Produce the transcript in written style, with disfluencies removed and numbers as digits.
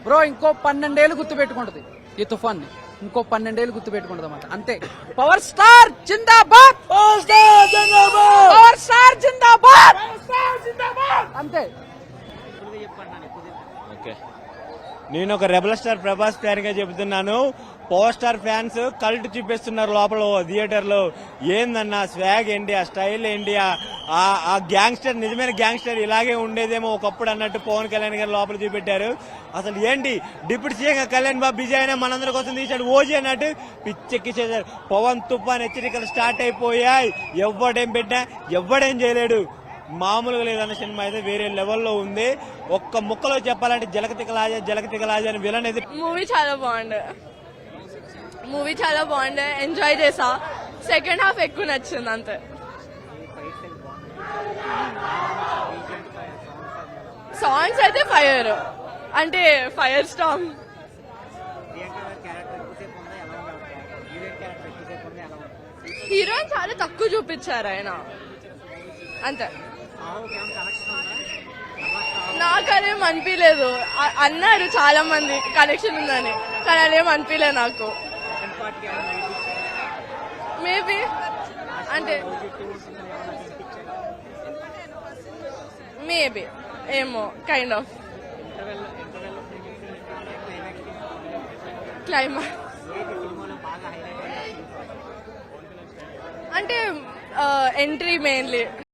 Bro ఇంకో 12 ఏళ్ళు గుర్తు పెట్టుకుంటది ఈ తుఫాన్ ని, ఇంకో 12 ఏళ్ళు గుర్తు పెట్టుకుంటది అన్నమాట. అంతే. పవర్ స్టార్ జిందాబాద్, పవర్ స్టార్ జిందాబాద్, అంతే. ఓకే, నేను ఒక రెబల్ స్టార్ ప్రభాస్ ఫ్యాన్ గా చెబుతున్నాను. పవర్ స్టార్ ఫ్యాన్స్ కల్ట్ చూపిస్తున్నారు లోపల థియేటర్ లో. ఏందన్నా స్వాగ్ ఏంటి, ఆ స్టైల్ ఏంటి, ఆ గ్యాంగ్స్టర్, నిజమైన గ్యాంగ్స్టర్ ఇలాగే ఉండేదేమో ఒకప్పుడు అన్నట్టు పవన్ కళ్యాణ్ గారు లోపల చూపెట్టారు. అసలు ఏంటి deputy CM Kalyan Babu busy అయినా మనందరి కోసం తీశాడు ఓజీ అన్నట్టు పిచ్చెక్కిసేశారు. పవన్ తుఫాన్ హెచ్చరికలు స్టార్ట్ అయిపోయాయి. ఎవ్వడేం పెట్టినా ఎవ్వడేం చేయలేడు. మామూలుగా లేదన్న సినిమా అయితే వేరే లెవెల్లో ఉంది. ఒక్క ముక్కలో చెప్పాలంటే జలకతికలాజా అని విలన్ అయితే మూవీ చాలా బాగుండే, ఎంజాయ్ చేసా. సెకండ్ హాఫ్ ఎక్కువ నచ్చింది అంతే. సాంగ్స్ అయితే ఫైర్, అంటే ఫైర్ స్టామ్. హీరోయిన్ చాలా తక్కువ చూపించారు ఆయన, అంతే. నాకు అదేం అనిపించలేదు. అన్నారు చాలా మంది కనెక్షన్ ఉందని, కానీ అదేం అనిపించలేదు నాకు. మేబీ అంటే మేబీ ఏమో కైండ్ ఆఫ్ క్లైమాక్స్ అంటే ఎంట్రీ మెయిన్లీ.